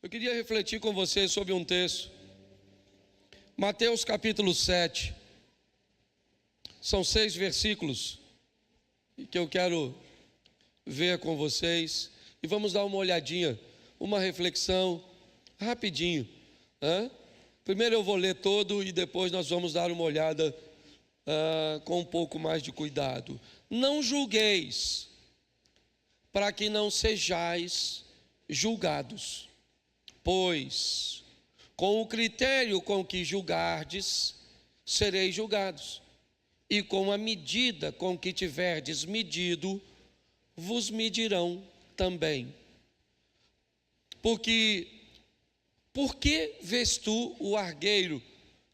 Eu queria refletir com vocês sobre um texto, Mateus capítulo 7, são 6 versículos que eu quero ver com vocês, e vamos dar uma olhadinha, uma reflexão, rapidinho, né? Primeiro eu vou ler todo e depois nós vamos dar uma olhada com um pouco mais de cuidado. Não julgueis, para que não sejais julgados, pois com o critério com que julgardes, sereis julgados, e com a medida com que tiverdes medido, vos medirão também. Por que vês tu o argueiro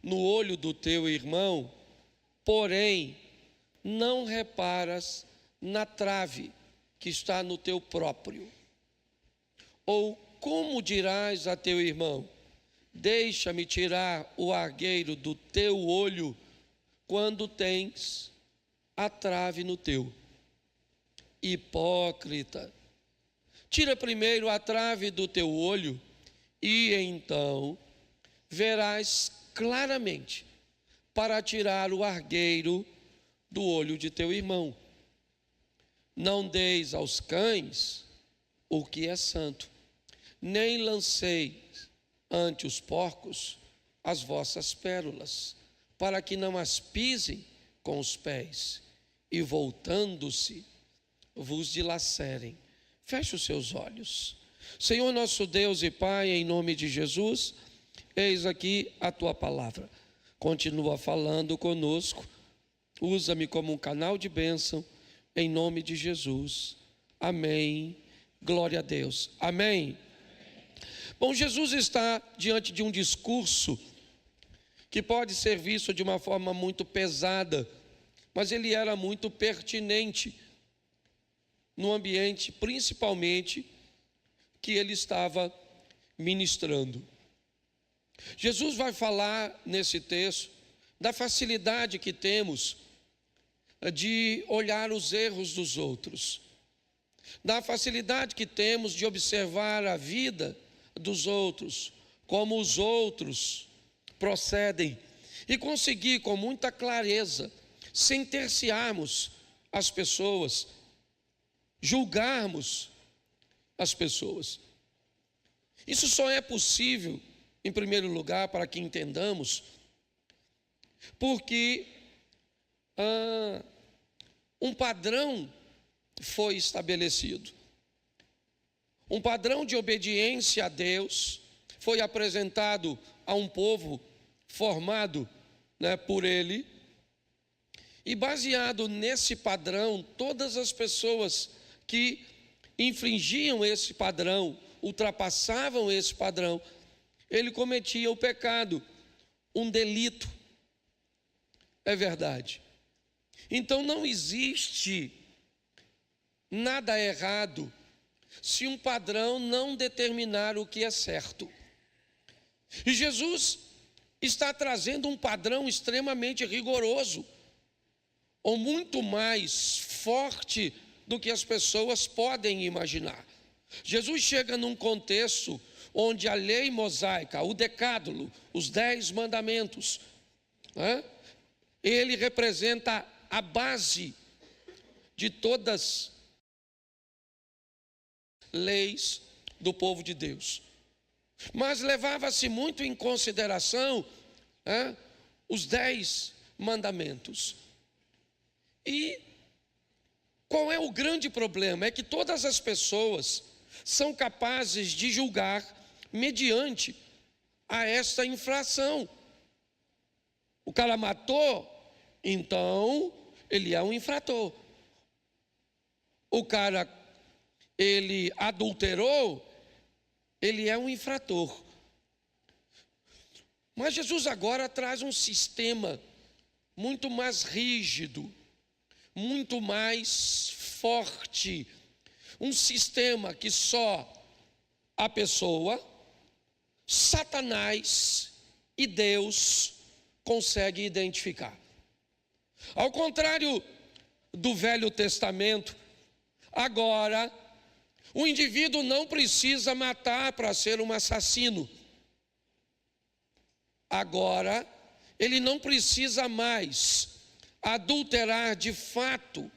no olho do teu irmão, porém não reparas na trave que está no teu próprio? Ou como dirás a teu irmão: deixa-me tirar o argueiro do teu olho, quando tens a trave no teu? Hipócrita, tira primeiro a trave do teu olho, e então verás claramente para tirar o argueiro do olho de teu irmão. Não deis aos cães o que é santo, nem lanceis ante os porcos as vossas pérolas, para que não as pisem com os pés, e voltando-se vos dilacerem. Feche os seus olhos. Senhor nosso Deus e Pai, em nome de Jesus, eis aqui a tua palavra. Continua falando conosco, usa-me como um canal de bênção, em nome de Jesus. Amém. Glória a Deus. Amém. Bom, Jesus está diante de um discurso que pode ser visto de uma forma muito pesada, mas ele era muito pertinente no ambiente, principalmente, que ele estava ministrando. Jesus vai falar nesse texto da facilidade que temos de olhar os erros dos outros, da facilidade que temos de observar a vida dos outros, como os outros procedem, e conseguir com muita clareza sentenciarmos as pessoas, julgarmos as pessoas. Isso só é possível, em primeiro lugar, para que entendamos, porque um padrão foi estabelecido. Um padrão de obediência a Deus foi apresentado a um povo formado, por Ele, e baseado nesse padrão, todas as pessoas que infringiam esse padrão, ultrapassavam esse padrão, ele cometia o pecado, um delito. É verdade. Então não existe nada errado se um padrão não determinar o que é certo. E Jesus está trazendo um padrão extremamente rigoroso, ou muito mais forte do que as pessoas podem imaginar. Jesus chega num contexto onde a lei mosaica, o decálogo, os 10 mandamentos, ele representa a base de todas as leis do povo de Deus. Mas levava-se muito em consideração os 10 mandamentos. E qual é o grande problema? É que todas as pessoas são capazes de julgar mediante a esta infração. O cara matou, então ele é um infrator. O cara, ele adulterou, ele é um infrator. Mas Jesus agora traz um sistema muito mais rígido, muito mais forte, um sistema que só a pessoa, Satanás e Deus conseguem identificar. Ao contrário do Velho Testamento, agora O indivíduo não precisa matar para ser um assassino. Agora, ele não precisa mais adulterar de fato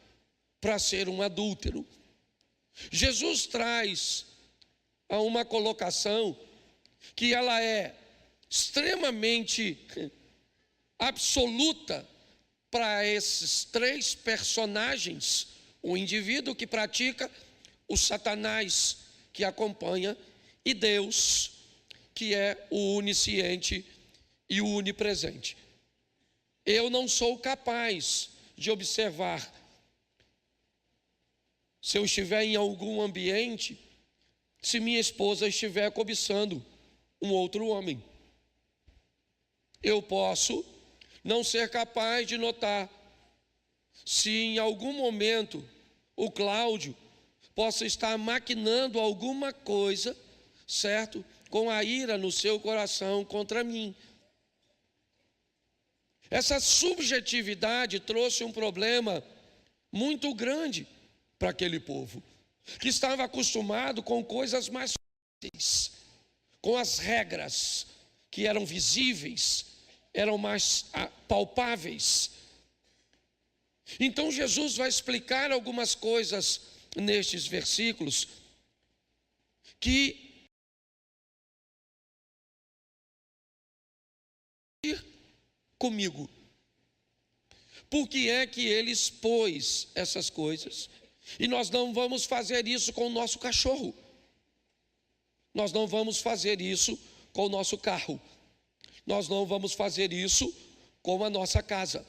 para ser um adúltero. Jesus traz a uma colocação que ela é extremamente absoluta para esses três personagens: o indivíduo que pratica, o Satanás que acompanha e Deus que é o onisciente e o onipresente. Eu não sou capaz de observar, se eu estiver em algum ambiente, se minha esposa estiver cobiçando um outro homem. Eu posso não ser capaz de notar se em algum momento o Cláudio possa estar maquinando alguma coisa, certo? Com a ira no seu coração contra mim. Essa subjetividade trouxe um problema muito grande para aquele povo, que estava acostumado com coisas mais fáceis, com as regras que eram visíveis, eram mais palpáveis. Então Jesus vai explicar algumas coisas nestes versículos que comigo. Por que é que ele expôs essas coisas? E nós não vamos fazer isso com o nosso cachorro. Nós não vamos fazer isso com o nosso carro. Nós não vamos fazer isso com a nossa casa.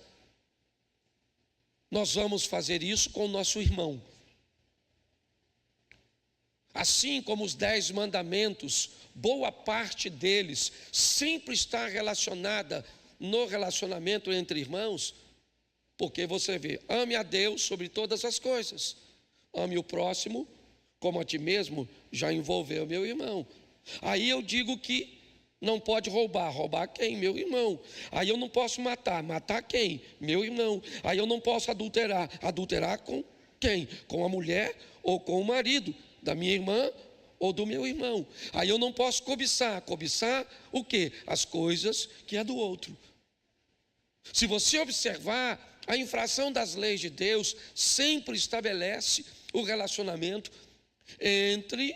Nós vamos fazer isso com o nosso irmão. Assim como os 10 mandamentos, boa parte deles sempre está relacionada no relacionamento entre irmãos, porque você vê, ame a Deus sobre todas as coisas, ame o próximo como a ti mesmo, já envolveu meu irmão. Aí eu digo que não pode roubar, roubar quem? Meu irmão. Aí eu não posso matar, matar quem? Meu irmão. Aí eu não posso adulterar, adulterar com quem? Com a mulher ou com o marido da minha irmã ou do meu irmão. Aí eu não posso cobiçar, cobiçar o quê? As coisas que é do outro. Se você observar, a infração das leis de Deus sempre estabelece o relacionamento entre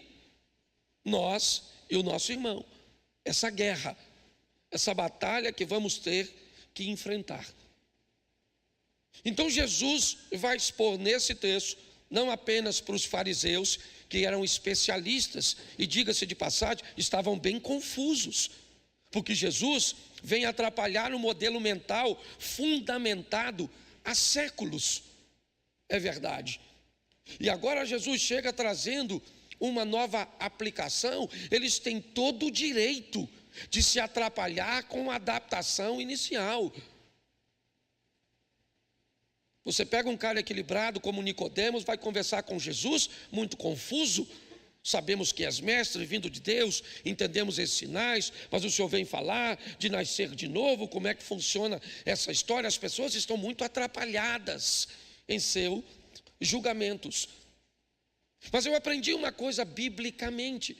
nós e o nosso irmão. Essa guerra, essa batalha que vamos ter que enfrentar. Então Jesus vai expor nesse texto, não apenas para os fariseus, que eram especialistas, e diga-se de passagem, estavam bem confusos, porque Jesus vem atrapalhar um modelo mental fundamentado há séculos. É verdade. E agora Jesus chega trazendo uma nova aplicação. Eles têm todo o direito de se atrapalhar com a adaptação inicial. Você pega um cara equilibrado como Nicodemos, vai conversar com Jesus, muito confuso. Sabemos que és mestre, vindo de Deus, entendemos esses sinais, mas o Senhor vem falar de nascer de novo, como é que funciona essa história? As pessoas estão muito atrapalhadas em seus julgamentos. Mas eu aprendi uma coisa biblicamente: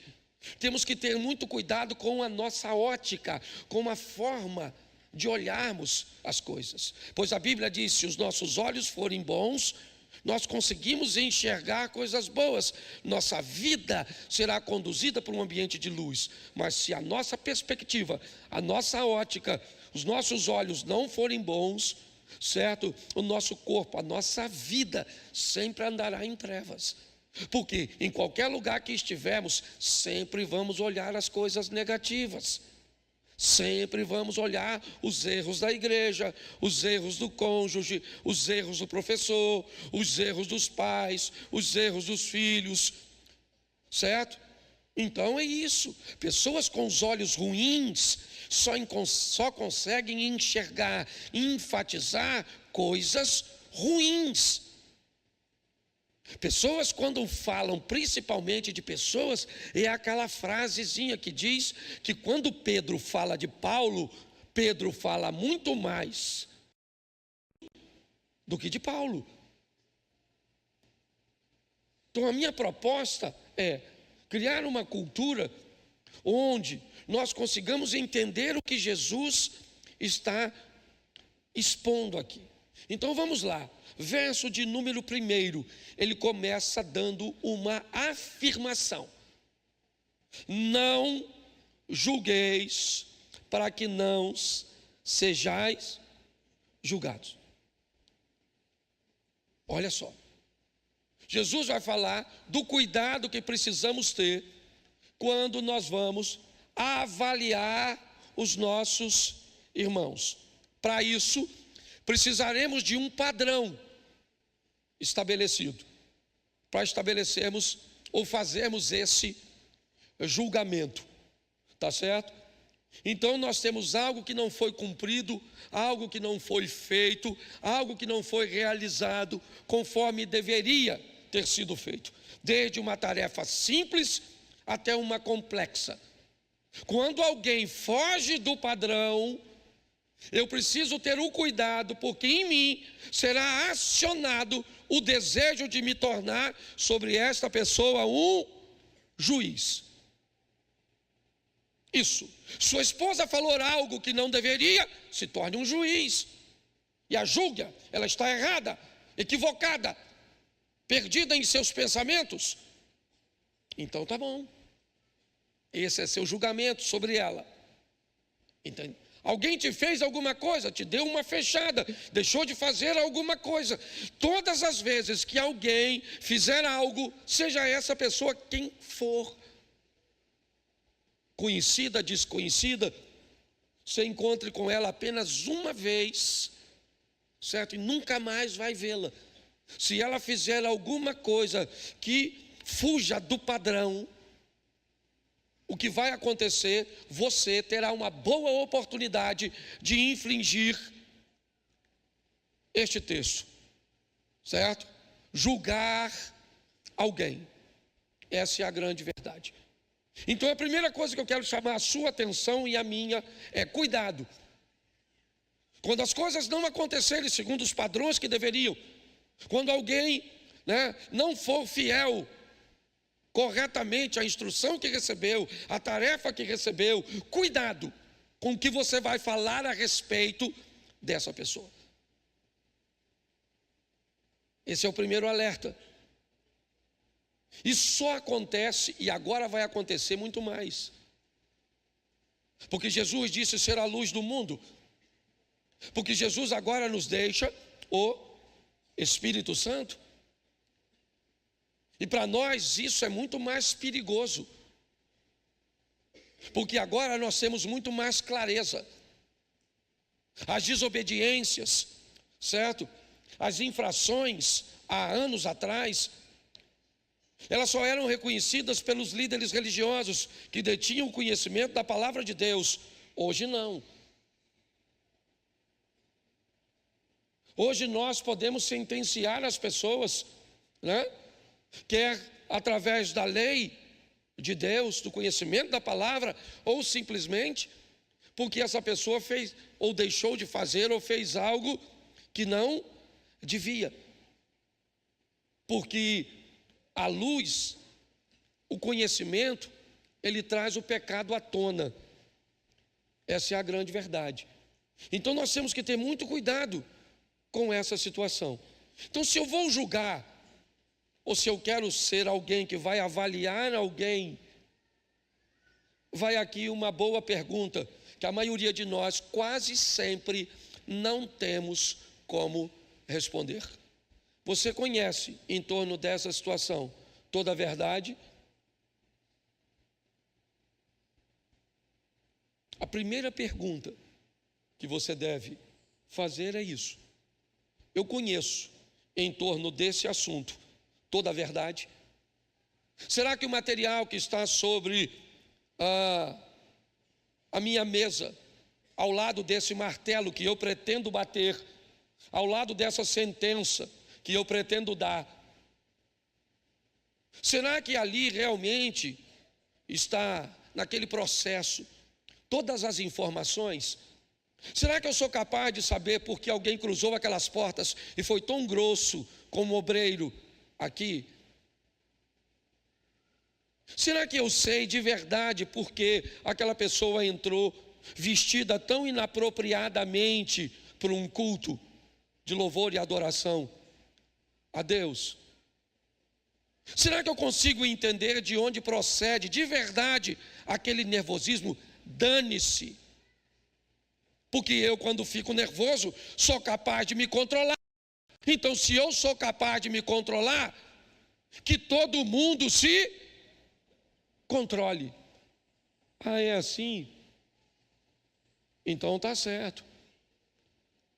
temos que ter muito cuidado com a nossa ótica, com a forma de olharmos as coisas, pois a Bíblia diz: se os nossos olhos forem bons, nós conseguimos enxergar coisas boas, nossa vida será conduzida por um ambiente de luz. Mas se a nossa perspectiva, a nossa ótica, os nossos olhos não forem bons, certo? O nosso corpo, a nossa vida sempre andará em trevas. Porque em qualquer lugar que estivermos, sempre vamos olhar as coisas negativas. Sempre vamos olhar os erros da igreja, os erros do cônjuge, os erros do professor, os erros dos pais, os erros dos filhos, certo? Então é isso. Pessoas com os olhos ruins só conseguem enxergar, enfatizar coisas ruins. Pessoas, quando falam principalmente de pessoas, é aquela frasezinha que diz que quando Pedro fala de Paulo, Pedro fala muito mais do que de Paulo. Então a minha proposta é criar uma cultura onde nós consigamos entender o que Jesus está expondo aqui. Então vamos lá, verso de número 1, ele começa dando uma afirmação: não julgueis para que não sejais julgados. Olha só, Jesus vai falar do cuidado que precisamos ter quando nós vamos avaliar os nossos irmãos. Para isso, precisaremos de um padrão estabelecido, para estabelecermos ou fazermos esse julgamento, tá certo? Então nós temos algo que não foi cumprido, algo que não foi feito, algo que não foi realizado conforme deveria ter sido feito, desde uma tarefa simples até uma complexa. Quando alguém foge do padrão, eu preciso ter o cuidado, porque em mim será acionado o desejo de me tornar sobre esta pessoa um juiz. Isso, sua esposa falou algo que não deveria, se torne um juiz e a julga, ela está errada, equivocada, perdida em seus pensamentos. Então tá bom, esse é seu julgamento sobre ela. Entende? Alguém te fez alguma coisa, te deu uma fechada, deixou de fazer alguma coisa. Todas as vezes que alguém fizer algo, seja essa pessoa quem for, conhecida, desconhecida, você encontre com ela apenas uma vez, certo? E nunca mais vai vê-la. Se ela fizer alguma coisa que fuja do padrão, o que vai acontecer? Você terá uma boa oportunidade de infringir este texto, certo? Julgar alguém. Essa é a grande verdade. Então a primeira coisa que eu quero chamar a sua atenção e a minha é cuidado. Quando as coisas não acontecerem segundo os padrões que deveriam, quando alguém, não for fiel corretamente à instrução que recebeu, à tarefa que recebeu, cuidado com o que você vai falar a respeito dessa pessoa. Esse é o primeiro alerta. Isso só acontece, e agora vai acontecer muito mais, porque Jesus disse ser a luz do mundo, porque Jesus agora nos deixa o Espírito Santo, e para nós isso é muito mais perigoso, porque agora nós temos muito mais clareza. As desobediências, certo? As infrações há anos atrás, elas só eram reconhecidas pelos líderes religiosos que detinham o conhecimento da palavra de Deus. Hoje não. Hoje nós podemos sentenciar as pessoas, quer através da lei de Deus, do conhecimento da palavra, ou simplesmente porque essa pessoa fez, ou deixou de fazer, ou fez algo que não devia. Porque a luz, o conhecimento, ele traz o pecado à tona. Essa é a grande verdade. Então nós temos que ter muito cuidado com essa situação. Então, se eu vou julgar, ou se eu quero ser alguém que vai avaliar alguém, vai aqui uma boa pergunta, que a maioria de nós quase sempre não temos como responder. Você conhece em torno dessa situação toda a verdade? A primeira pergunta que você deve fazer é isso: eu conheço em torno desse assunto toda a verdade? Será que o material que está sobre a minha mesa, ao lado desse martelo que eu pretendo bater, ao lado dessa sentença que eu pretendo dar, será que ali realmente está, naquele processo, todas as informações? Será que eu sou capaz de saber por que alguém cruzou aquelas portas e foi tão grosso como obreiro aqui? Será que eu sei de verdade por que aquela pessoa entrou vestida tão inapropriadamente para um culto de louvor e adoração a Deus? Será que eu consigo entender de onde procede de verdade aquele nervosismo? Dane-se, porque eu, quando fico nervoso, sou capaz de me controlar. Então, se eu sou capaz de me controlar, que todo mundo se controle. Ah, é assim? Então tá certo.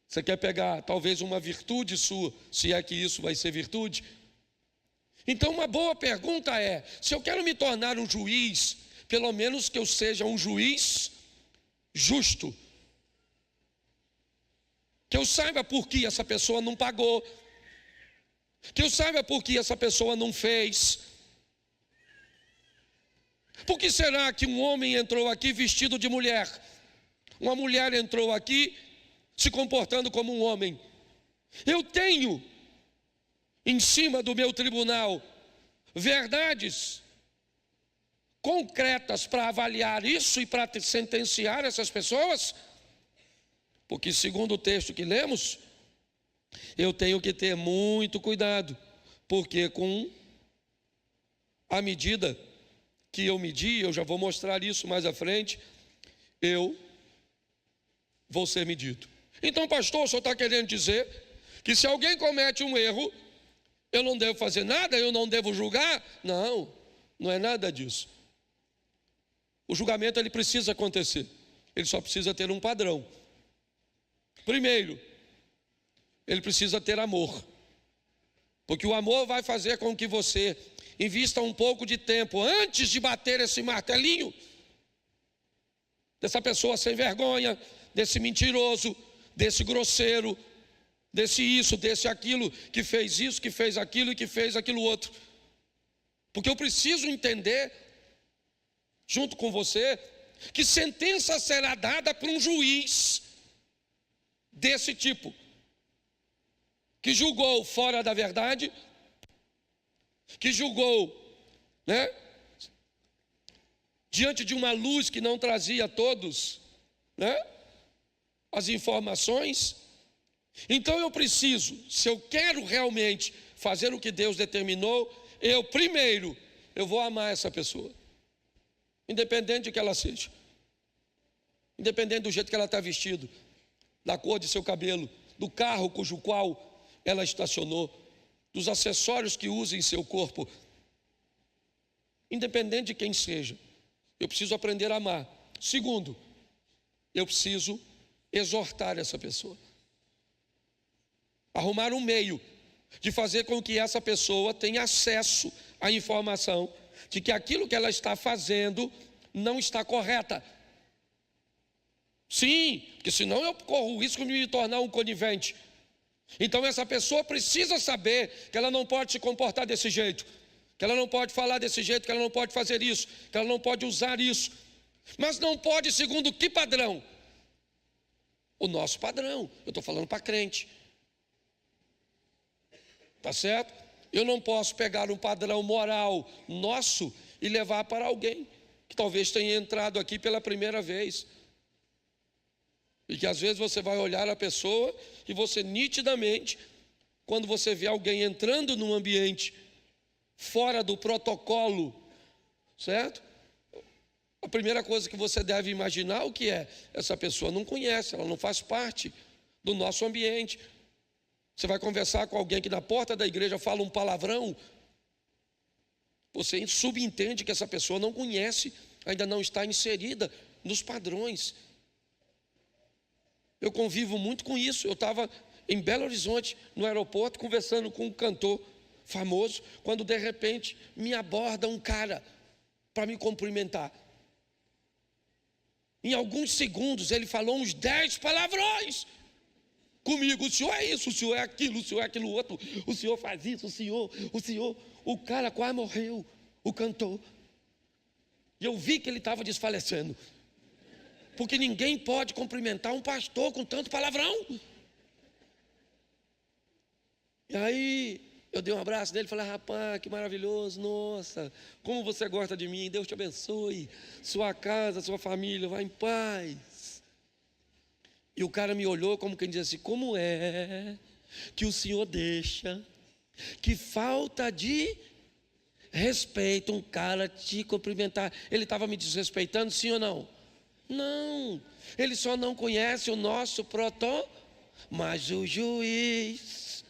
Você quer pegar talvez uma virtude sua, se é que isso vai ser virtude? Então uma boa pergunta é: se eu quero me tornar um juiz, pelo menos que eu seja um juiz justo. Que eu saiba por que essa pessoa não pagou. Que eu saiba por que essa pessoa não fez. Por que será que um homem entrou aqui vestido de mulher? Uma mulher entrou aqui se comportando como um homem. Eu tenho em cima do meu tribunal verdades concretas para avaliar isso e para sentenciar essas pessoas? Porque segundo o texto que lemos, eu tenho que ter muito cuidado, porque com a medida que eu medi, eu já vou mostrar isso mais à frente, eu vou ser medido. Então, pastor, o senhor está querendo dizer que se alguém comete um erro, eu não devo fazer nada, eu não devo julgar? Não, não é nada disso. O julgamento ele precisa acontecer, ele só precisa ter um padrão. Primeiro, ele precisa ter amor, porque o amor vai fazer com que você invista um pouco de tempo antes de bater esse martelinho dessa pessoa sem vergonha, desse mentiroso, desse grosseiro, desse isso, desse aquilo, que fez isso, que fez aquilo e que fez aquilo outro. Porque eu preciso entender, junto com você, que sentença será dada por um juiz desse tipo, que julgou fora da verdade, que julgou, diante de uma luz que não trazia a todos, as informações. Então eu preciso, se eu quero realmente fazer o que Deus determinou, primeiro, eu vou amar essa pessoa, independente de que ela seja, independente do jeito que ela está vestida, da cor de seu cabelo, do carro cujo qual ela estacionou, dos acessórios que usa em seu corpo, independente de quem seja, eu preciso aprender a amar. Segundo, eu preciso exortar essa pessoa, arrumar um meio de fazer com que essa pessoa tenha acesso à informação de que aquilo que ela está fazendo não está correta. Sim, porque senão eu corro o risco de me tornar um conivente. Então essa pessoa precisa saber que ela não pode se comportar desse jeito, que ela não pode falar desse jeito, que ela não pode fazer isso, que ela não pode usar isso. Mas não pode segundo que padrão? O nosso padrão. Eu estou falando para crente. Tá certo? Eu não posso pegar um padrão moral nosso e levar para alguém que talvez tenha entrado aqui pela primeira vez. E que às vezes você vai olhar a pessoa e você nitidamente, quando você vê alguém entrando num ambiente fora do protocolo, certo? A primeira coisa que você deve imaginar o que é? Essa pessoa não conhece, ela não faz parte do nosso ambiente. Você vai conversar com alguém que na porta da igreja fala um palavrão, você subentende que essa pessoa não conhece, ainda não está inserida nos padrões. Eu convivo muito com isso. Eu estava em Belo Horizonte, no aeroporto, conversando com um cantor famoso, quando de repente me aborda um cara para me cumprimentar. Em alguns segundos ele falou uns 10 palavrões comigo. O senhor é isso, o senhor é aquilo, o senhor é aquilo outro, o senhor faz isso, o cara quase morreu, o cantor. E eu vi que ele estava desfalecendo, porque ninguém pode cumprimentar um pastor com tanto palavrão. E aí Eu dei um abraço nele e falei: rapaz, que maravilhoso, nossa, como você gosta de mim, Deus te abençoe, sua casa, sua família, vá em paz. E o cara me olhou como quem diz assim: como é que o senhor deixa que falta de respeito um cara te cumprimentar? Ele estava me desrespeitando, sim ou não? Não, ele só não conhece o nosso protocolo, mas o juiz,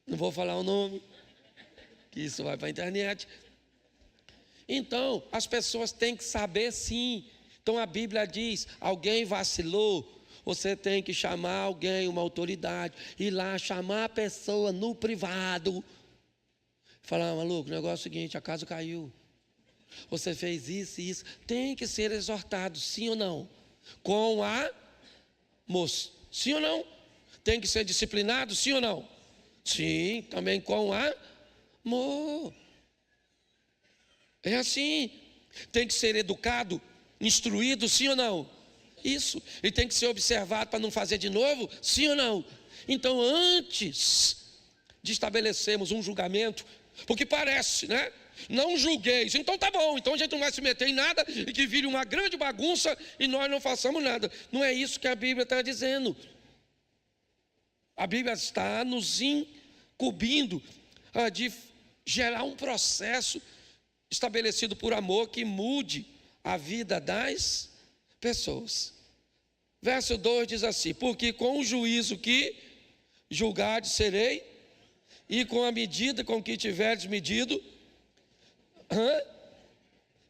não vou falar o nome, que isso vai para a internet. Então, as pessoas têm que saber sim. Então a Bíblia diz: alguém vacilou, você tem que chamar alguém, uma autoridade, ir lá chamar a pessoa no privado, falar: maluco, o negócio é o seguinte, a casa caiu, você fez isso e isso. Tem que ser exortado, sim ou não? Com a moça, sim ou não? Tem que ser disciplinado, sim ou não? Sim, também com amor. É assim. Tem que ser educado, instruído, sim ou não? Isso. E tem que ser observado para não fazer de novo, sim ou não? Então, antes de estabelecermos um julgamento, porque parece, né? Não julgueis, então tá bom, então a gente não vai se meter em nada e que vire uma grande bagunça e nós não façamos nada. Não é isso que a Bíblia está dizendo. A Bíblia está nos incumbindo de gerar um processo estabelecido por amor que mude a vida das pessoas. Verso 2 diz assim: porque com o juízo que julgardes serei, e com a medida com que tiverdes medido,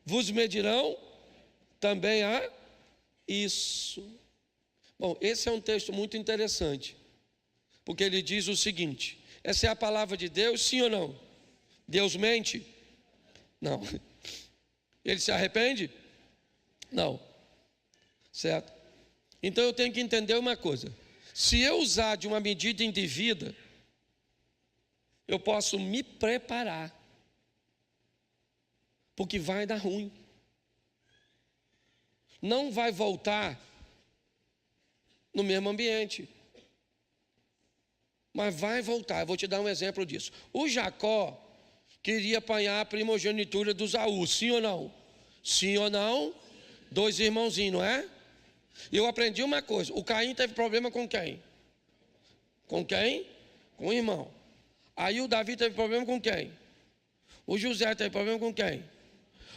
vos medirão também a isso. Bom, esse é um texto muito interessante, porque ele diz o seguinte: essa é a palavra de Deus, sim ou não? Deus mente? Não. Ele se arrepende? Não. Certo? Então eu tenho que entender uma coisa: se eu usar de uma medida indevida, eu posso me preparar, porque vai dar ruim. Não vai voltar no mesmo ambiente, mas vai voltar. Eu vou te dar um exemplo disso. O Jacó queria apanhar a primogenitura do Esaú, sim ou não? Sim ou não? Dois irmãozinhos, não é? Eu aprendi uma coisa: o Caim teve problema com quem? Com quem? Com o irmão. Aí o Davi teve problema com quem? O José teve problema com quem?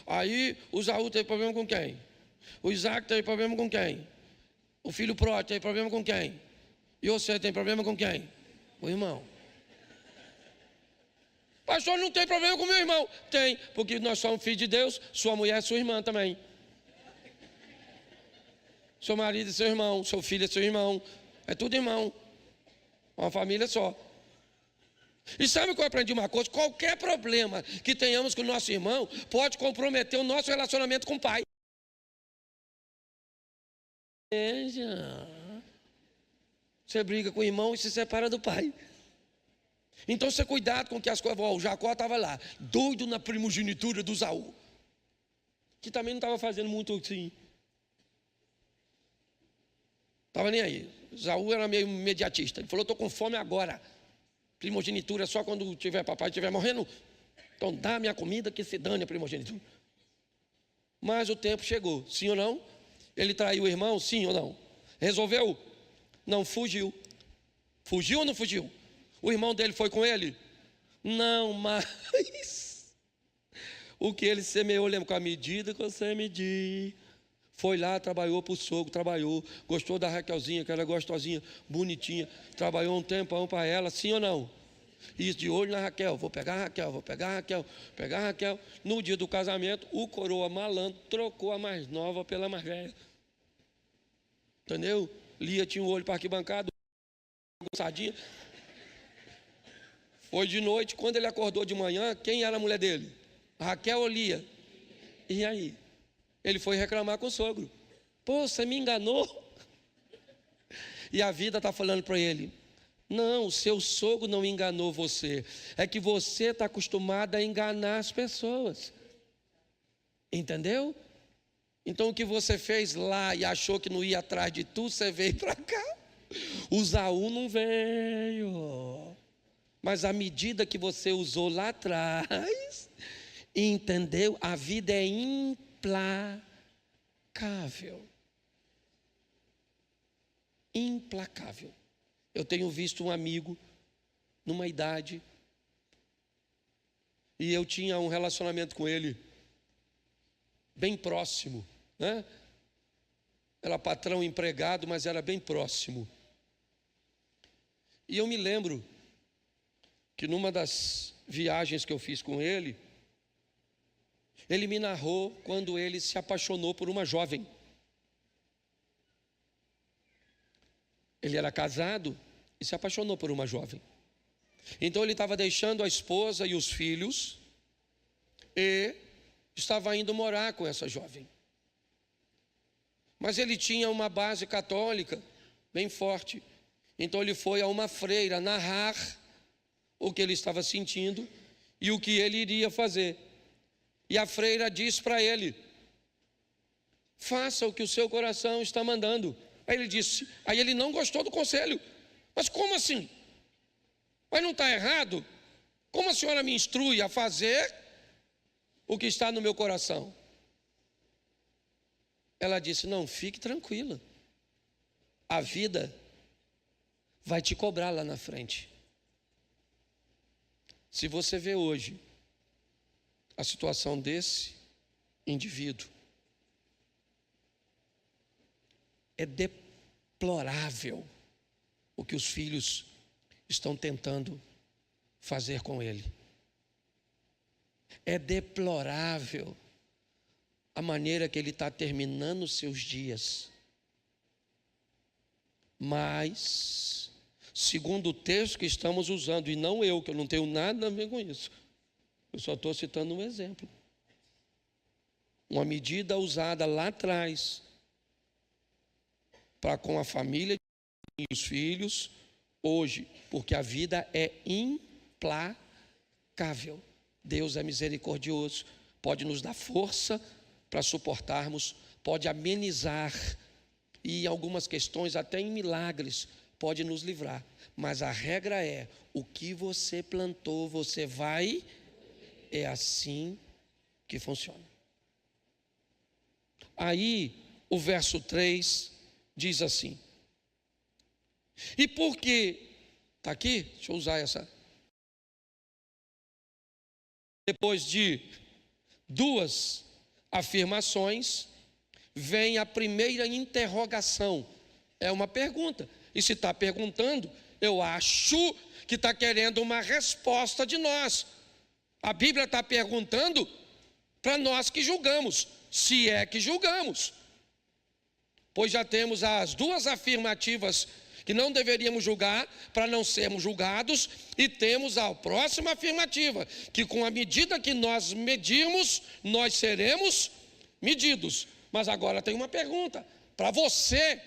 Aí o Esaú teve problema com quem? O Isaac teve problema com quem? O filho pródigo teve problema com quem? E você tem problema com quem? O irmão. Pastor, não tem problema com meu irmão. Tem, porque nós somos filhos de Deus. Sua mulher é sua irmã também. Seu marido é seu irmão, seu filho é seu irmão. É tudo irmão. Uma família só. E sabe que eu aprendi uma coisa? Qualquer problema que tenhamos com o nosso irmão pode comprometer o nosso relacionamento com o pai. Veja. Você briga com o irmão e se separa do pai. Então você cuidado com que as coisas. O Jacó estava lá, doido na primogenitura do Esaú, que também não estava fazendo muito assim. Estava nem aí. Esaú era meio imediatista. Ele falou: estou com fome agora. Primogenitura só quando tiver papai estiver morrendo. Então dá minha comida que se dane a primogenitura. Mas o tempo chegou, sim ou não? Ele traiu o irmão, sim ou não? Resolveu? Não, fugiu. Fugiu ou não fugiu? O irmão dele foi com ele? Não, mas o que ele semeou, lembra, com a medida que você medir. Foi lá, trabalhou para o sogro, trabalhou, gostou da Raquelzinha, que era gostosinha, bonitinha, trabalhou um tempão para ela, sim ou não? Isso, de olho na Raquel, vou pegar a Raquel, vou pegar a Raquel, pegar a Raquel. No dia do casamento, o coroa malandro trocou a mais nova pela mais velha. Entendeu? Lia tinha um olho para arquibancada, gostadinha. Foi de noite, quando ele acordou de manhã, quem era a mulher dele? Raquel ou Lia? E aí? Ele foi reclamar com o sogro. Pô, você me enganou? E a vida está falando para ele: não, o seu sogro não enganou você. É que você está acostumado a enganar as pessoas. Entendeu? Então o que você fez lá e achou que não ia atrás de tu, você veio para cá. O Esaú não veio. Mas à medida que você usou lá atrás, entendeu? A vida é implacável. Implacável. Eu tenho visto um amigo numa idade, e eu tinha um relacionamento com ele bem próximo, né? Era patrão empregado, mas era bem próximo. E eu me lembro que numa das viagens que eu fiz com ele, ele me narrou quando ele se apaixonou por uma jovem. Ele era casado e se apaixonou por uma jovem. Então ele estava deixando a esposa e os filhos e estava indo morar com essa jovem. Mas ele tinha uma base católica bem forte. Então ele foi a uma freira narrar o que ele estava sentindo e o que ele iria fazer. E a freira disse para ele: faça o que o seu coração está mandando. Aí ele não gostou do conselho. Mas como assim? Mas não está errado? Como a senhora me instrui a fazer o que está no meu coração? Ela disse: não, fique tranquila. A vida vai te cobrar lá na frente. Se você vê hoje a situação desse indivíduo, é deplorável o que os filhos estão tentando fazer com ele. É deplorável a maneira que ele está terminando os seus dias. Mas, segundo o texto que estamos usando, e não eu, que eu não tenho nada a ver com isso, eu só estou citando um exemplo. Uma medida usada lá atrás para com a família e os filhos, hoje, porque a vida é implacável. Deus é misericordioso, pode nos dar força para suportarmos, pode amenizar e em algumas questões, até em milagres, pode nos livrar. Mas a regra é: o que você plantou, você vai. É assim que funciona. Aí, o verso 3 diz assim: e por que, está aqui? Deixa eu usar essa. Depois de duas afirmações, vem a primeira interrogação. É uma pergunta. E se está perguntando, eu acho que está querendo uma resposta de nós. A Bíblia está perguntando para nós que julgamos, se é que julgamos. Pois já temos as duas afirmativas que não deveríamos julgar para não sermos julgados, e temos a próxima afirmativa, que com a medida que nós medirmos, nós seremos medidos. Mas agora tem uma pergunta para você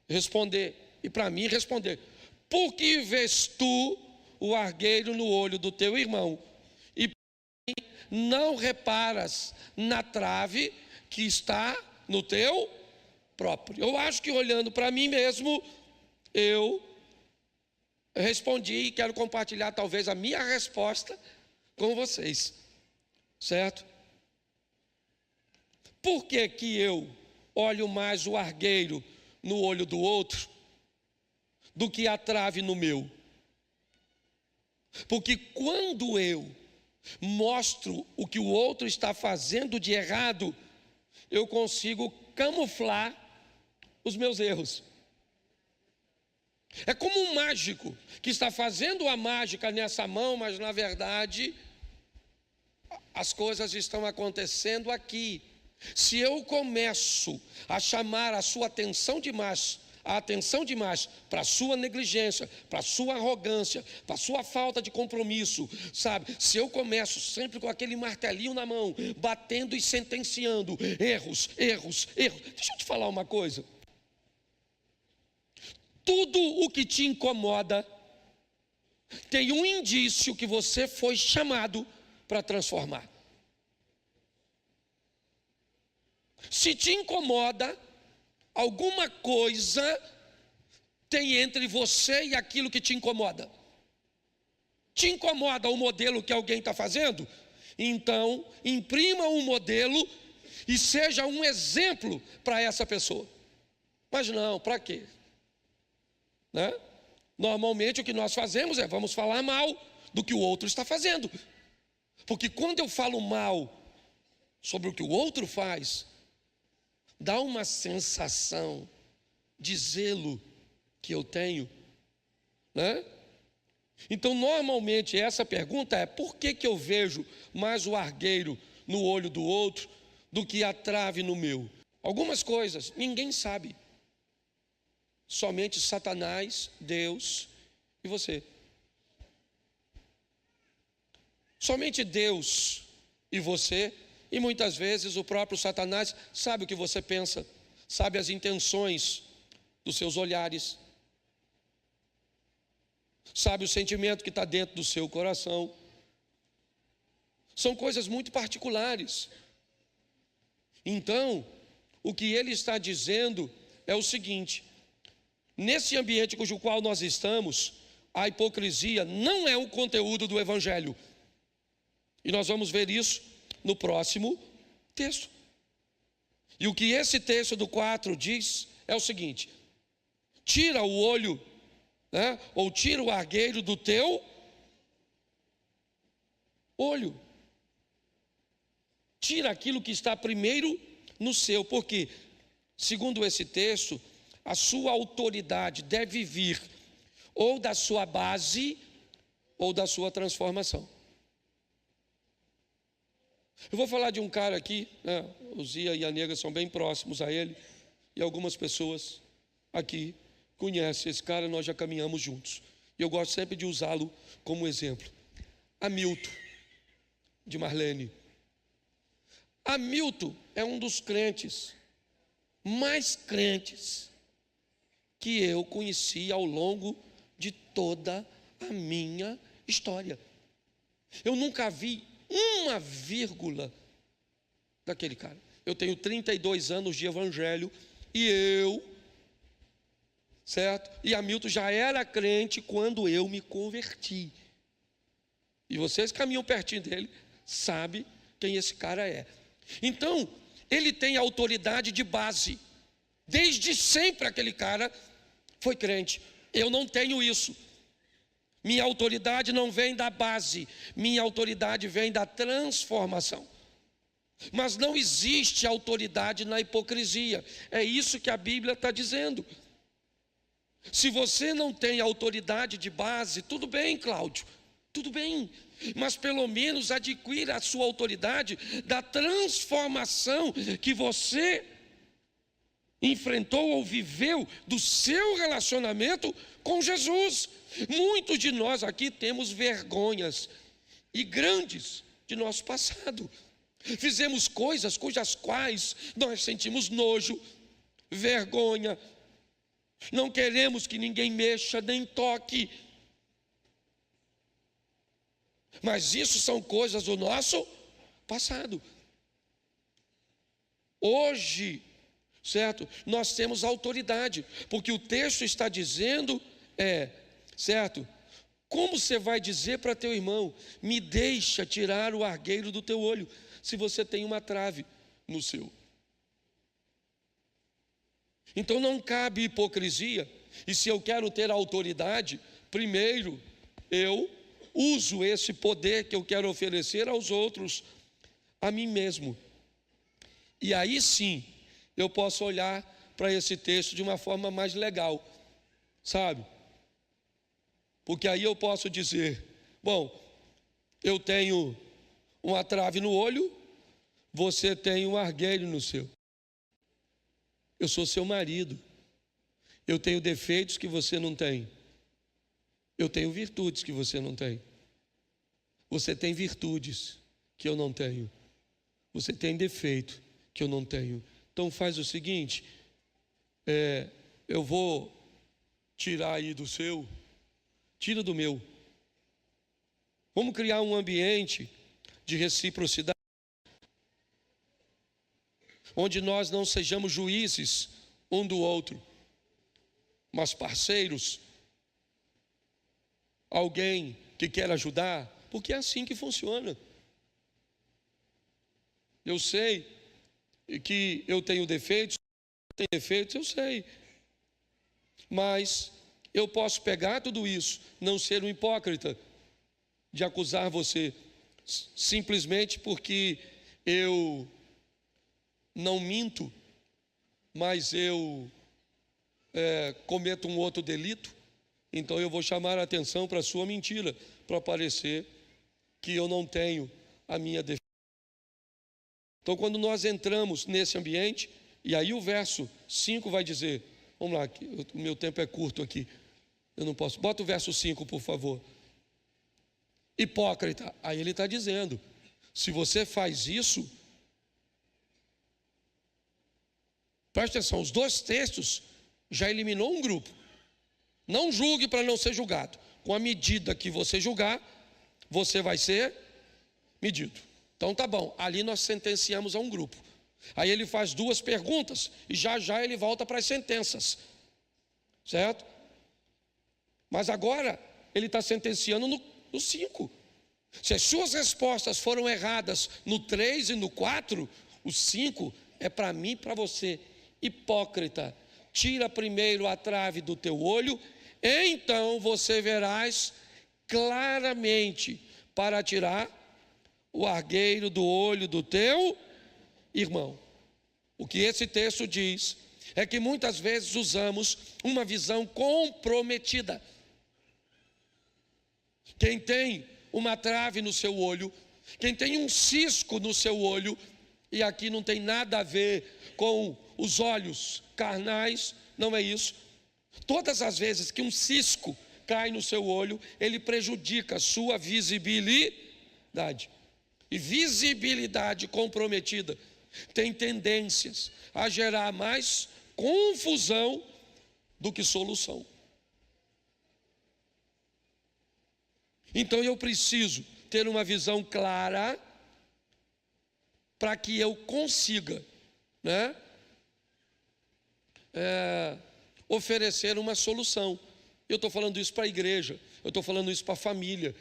responder e para mim responder: por que vês tu o argueiro no olho do teu irmão e não reparas na trave que está no teu próprio? Eu acho que olhando para mim mesmo, eu respondi e quero compartilhar talvez a minha resposta com vocês, certo? Por que que eu olho mais o argueiro no olho do outro do que a trave no meu? Porque quando eu mostro o que o outro está fazendo de errado, eu consigo camuflar os meus erros. É como um mágico que está fazendo a mágica nessa mão, mas na verdade as coisas estão acontecendo aqui. Se eu começo a chamar a sua atenção demais, para a sua negligência, para a sua arrogância, para a sua falta de compromisso, sabe? Se eu começo sempre com aquele martelinho na mão, batendo e sentenciando erros. Deixa eu te falar uma coisa. Tudo o que te incomoda tem um indício que você foi chamado para transformar. Se te incomoda alguma coisa, tem entre você e aquilo que te incomoda. Te incomoda o modelo que alguém está fazendo? Então, imprima um modelo e seja um exemplo para essa pessoa. Mas não, para quê? Né? Normalmente o que nós fazemos é, vamos falar mal do que o outro está fazendo. Porque quando eu falo mal sobre o que o outro faz, dá uma sensação de zelo que eu tenho, né? Então, normalmente, essa pergunta é: por que eu vejo mais o argueiro no olho do outro do que a trave no meu? Algumas coisas ninguém sabe. Somente Satanás, Deus e você. Somente Deus e você, e muitas vezes o próprio Satanás sabe o que você pensa, sabe as intenções dos seus olhares, sabe o sentimento que está dentro do seu coração. São coisas muito particulares. Então, o que ele está dizendo é o seguinte: nesse ambiente cujo qual nós estamos, a hipocrisia não é o conteúdo do Evangelho. E nós vamos ver isso no próximo texto. E o que esse texto do 4 diz é o seguinte: tira o olho, né, ou tira o argueiro do teu olho. Tira aquilo que está primeiro no seu, porque, segundo esse texto, a sua autoridade deve vir ou da sua base ou da sua transformação. Eu vou falar de um cara aqui, né? O Zia e a Nega são bem próximos a ele, e algumas pessoas aqui conhecem esse cara, nós já caminhamos juntos. E eu gosto sempre de usá-lo como exemplo. Hamilton, de Marlene. Hamilton é um dos crentes mais crentes que eu conheci ao longo de toda a minha história. Eu nunca vi uma vírgula daquele cara. Eu tenho 32 anos de evangelho certo? E Hamilton já era crente quando eu me converti. E vocês que caminham pertinho dele, sabem quem esse cara é. Então, ele tem autoridade de base. Desde sempre aquele cara foi crente. Eu não tenho isso. Minha autoridade não vem da base, minha autoridade vem da transformação. Mas não existe autoridade na hipocrisia. É isso que a Bíblia está dizendo. Se você não tem autoridade de base, tudo bem, Cláudio, tudo bem. Mas pelo menos adquira a sua autoridade da transformação que você enfrentou ou viveu do seu relacionamento com Jesus. Muitos de nós aqui temos vergonhas e grandes de nosso passado. Fizemos coisas cujas quais nós sentimos nojo, vergonha, não queremos que ninguém mexa nem toque. Mas isso são coisas do nosso passado. Hoje, certo? Nós temos autoridade, porque o texto está dizendo, certo? Como você vai dizer para teu irmão: me deixa tirar o argueiro do teu olho, se você tem uma trave no seu? Então não cabe hipocrisia. E se eu quero ter autoridade, primeiro eu uso esse poder que eu quero oferecer aos outros, a mim mesmo. E aí sim, eu posso olhar para esse texto de uma forma mais legal, sabe? Porque aí eu posso dizer: bom, eu tenho uma trave no olho, você tem um argueiro no seu. Eu sou seu marido. Eu tenho defeitos que você não tem. Eu tenho virtudes que você não tem. Você tem virtudes que eu não tenho. Você tem defeito que eu não tenho. Então faz o seguinte, eu vou tirar aí do seu, tira do meu. Vamos criar um ambiente de reciprocidade, onde nós não sejamos juízes um do outro. mas parceiros, alguém que quer ajudar, porque é assim que funciona. Eu sei que eu tenho defeitos, eu sei, mas eu posso pegar tudo isso, não ser um hipócrita, de acusar você, simplesmente porque eu não minto, mas eu cometo um outro delito, então eu vou chamar a atenção para a sua mentira, para parecer que eu não tenho a minha defesa. Então, quando nós entramos nesse ambiente, e aí o verso 5 vai dizer, vamos lá, o meu tempo é curto aqui, eu não posso, bota o verso 5, por favor. Hipócrita, aí ele está dizendo, se você faz isso, preste atenção, os dois textos já eliminou um grupo. Não julgue para não ser julgado. Com a medida que você julgar, você vai ser medido. Então tá bom, ali nós sentenciamos a um grupo. Aí ele faz duas perguntas e já ele volta para as sentenças. Certo? Mas agora ele está sentenciando no 5. Se as suas respostas foram erradas no 3 e no 4, o 5 é para mim e para você. Hipócrita, tira primeiro a trave do teu olho, então você verás claramente para tirar o argueiro do olho do teu irmão. O que esse texto diz é que muitas vezes usamos uma visão comprometida. Quem tem uma trave no seu olho, quem tem um cisco no seu olho, e aqui não tem nada a ver com os olhos carnais, não é isso. Todas as vezes que um cisco cai no seu olho, ele prejudica a sua visibilidade. E visibilidade comprometida tem tendências a gerar mais confusão do que solução. Então eu preciso ter uma visão clara para que eu consiga, né, oferecer uma solução. Eu estou falando isso para a igreja, eu estou falando isso para a família.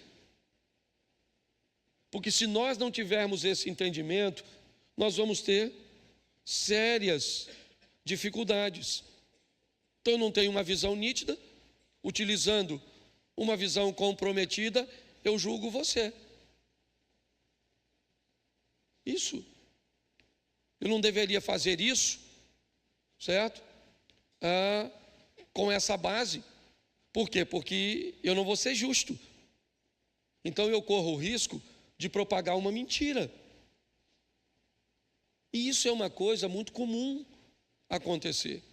Porque se nós não tivermos esse entendimento, nós vamos ter sérias dificuldades. Então eu não tenho uma visão nítida, utilizando uma visão comprometida, eu julgo você. Isso. Eu não deveria fazer isso, certo? Com essa base. Por quê? Porque eu não vou ser justo. Então eu corro o risco de propagar uma mentira. E isso é uma coisa muito comum acontecer.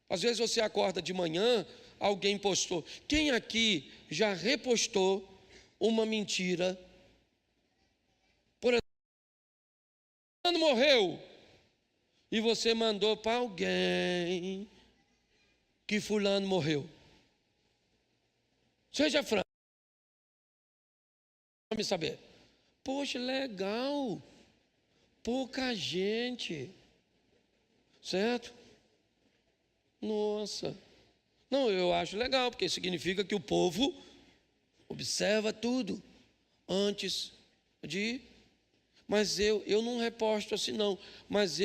Às vezes você acorda de manhã, alguém postou. Quem aqui já repostou uma mentira? Por exemplo, fulano morreu. E você mandou para alguém que fulano morreu. Seja franco. Para me saber. Poxa, legal. Pouca gente. Certo? Nossa. Não, eu acho legal, porque significa que o povo observa tudo antes de... Mas eu não reposto assim não. Mas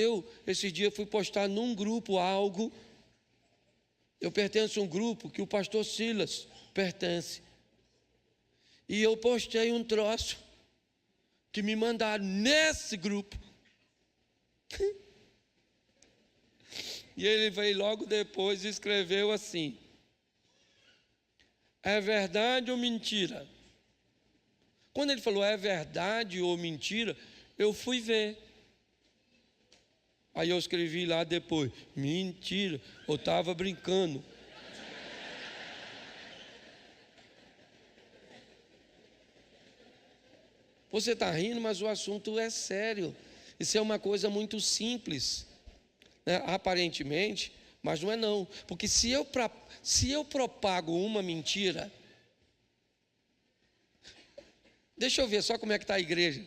esse dia fui postar num grupo algo. Eu pertenço a um grupo que o pastor Silas pertence. E eu postei um troço que me mandaram nesse grupo. E ele veio logo depois e escreveu assim: é verdade ou mentira? Quando ele falou é verdade ou mentira, eu fui ver. Aí eu escrevi lá depois: mentira, eu estava brincando. Você está rindo, mas o assunto é sério. Isso é uma coisa muito simples, né? Aparentemente, mas não é não. Porque se eu propago uma mentira, deixa eu ver só como é que está a igreja.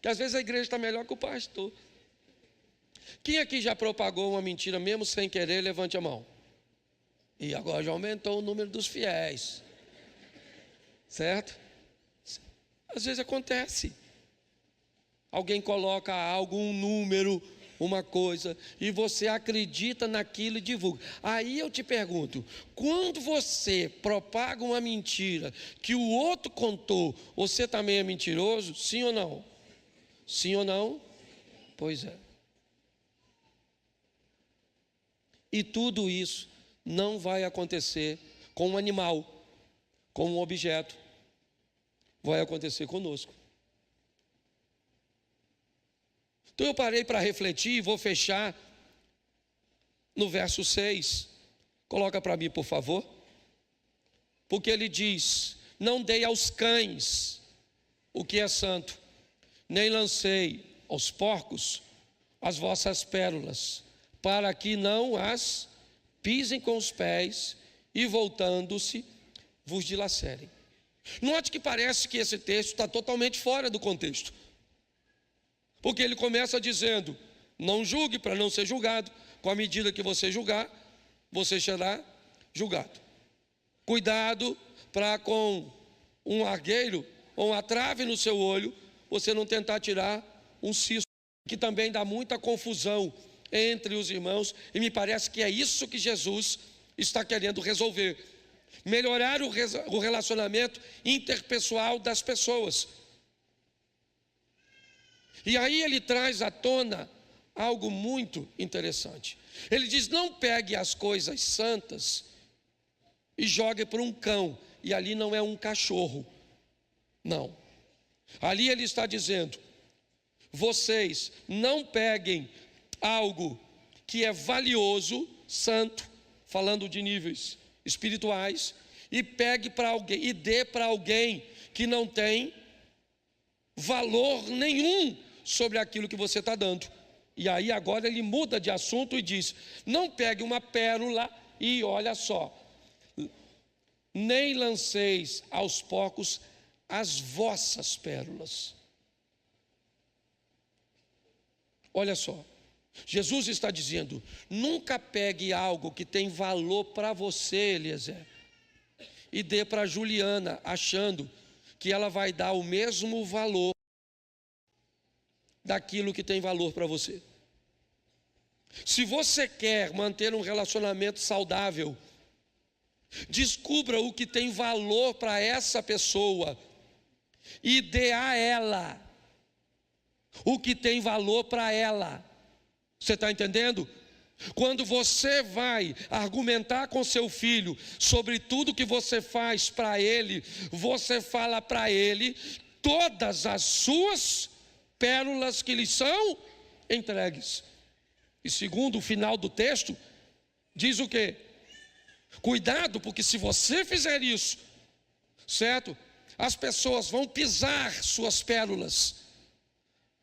Que às vezes a igreja está melhor que o pastor. Quem aqui já propagou uma mentira mesmo sem querer, levante a mão. E agora já aumentou o número dos fiéis. Certo? Às vezes acontece. Alguém coloca algo, um número, uma coisa, e você acredita naquilo e divulga. Aí eu te pergunto, quando você propaga uma mentira que o outro contou, você também é mentiroso? Sim ou não? Sim ou não? Pois é. E tudo isso não vai acontecer com um animal, com um objeto. Vai acontecer conosco. Então eu parei para refletir e vou fechar no verso 6. Coloca para mim, por favor. Porque ele diz: não dei aos cães o que é santo, nem lancei aos porcos as vossas pérolas, para que não as pisem com os pés e, voltando-se, vos dilacerem. Note que parece que esse texto está totalmente fora do contexto. Porque ele começa dizendo: não julgue para não ser julgado. Com a medida que você julgar, você será julgado. Cuidado para com um argueiro ou uma trave no seu olho, você não tentar tirar um cisco, que também dá muita confusão entre os irmãos. E me parece que é isso que Jesus está querendo resolver. Melhorar o relacionamento interpessoal das pessoas. E aí ele traz à tona algo muito interessante. Ele diz: não pegue as coisas santas e jogue para um cão. E ali não é um cachorro, não. Ali ele está dizendo: vocês não peguem algo que é valioso, santo, falando de níveis espirituais, e pegue para alguém, e dê para alguém que não tem valor nenhum sobre aquilo que você está dando. E aí agora ele muda de assunto e diz: não pegue uma pérola e olha só, nem lanceis aos porcos as vossas pérolas. Olha só, Jesus está dizendo: nunca pegue algo que tem valor para você, Eliezer, e dê para Juliana, achando que ela vai dar o mesmo valor daquilo que tem valor para você. Se você quer manter um relacionamento saudável, descubra o que tem valor para essa pessoa e dê a ela o que tem valor para ela. Você está entendendo? Quando você vai argumentar com seu filho sobre tudo que você faz para ele, você fala para ele todas as suas pérolas que lhe são entregues. E segundo o final do texto, diz o quê? Cuidado, porque se você fizer isso, certo? As pessoas vão pisar suas pérolas,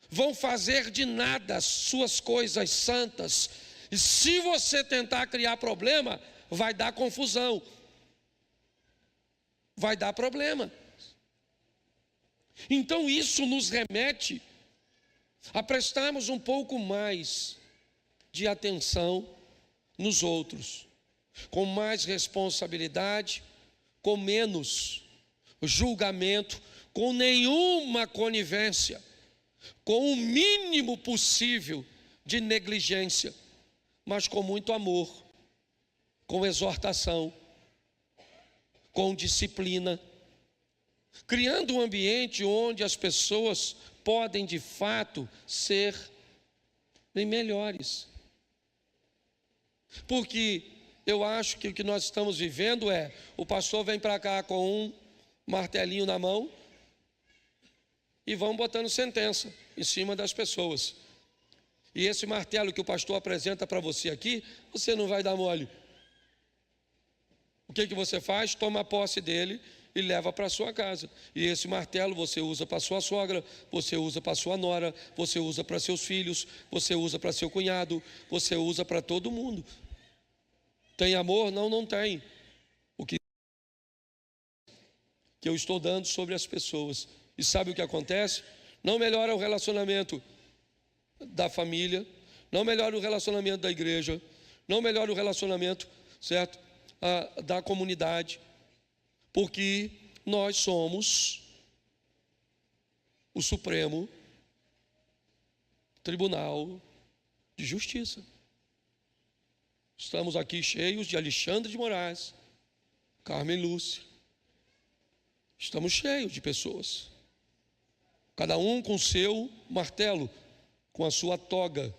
vão fazer de nada suas coisas santas. E se você tentar criar problema, vai dar confusão, vai dar problema. Então isso nos remete a prestarmos um pouco mais de atenção nos outros, com mais responsabilidade, com menos julgamento, com nenhuma conivência, com o mínimo possível de negligência, mas com muito amor, com exortação, com disciplina, criando um ambiente onde as pessoas podem de fato ser bem melhores. Porque eu acho que o que nós estamos vivendo é: o pastor vem para cá com um martelinho na mão e vão botando sentença em cima das pessoas. E esse martelo que o pastor apresenta para você aqui, você não vai dar mole. O que você faz? Toma posse dele e leva para a sua casa. E esse martelo você usa para sua sogra, você usa para sua nora, você usa para seus filhos, você usa para seu cunhado, você usa para todo mundo. Tem amor? Não, não tem. O que eu estou dando sobre as pessoas. E sabe o que acontece? Não melhora o relacionamento da família, não melhora o relacionamento da igreja, não melhora o relacionamento, certo, da comunidade, porque nós somos o Supremo Tribunal de Justiça. Estamos aqui cheios de Alexandre de Moraes, Carmen Lúcia. Estamos cheios de pessoas. Cada um com seu martelo, com a sua toga.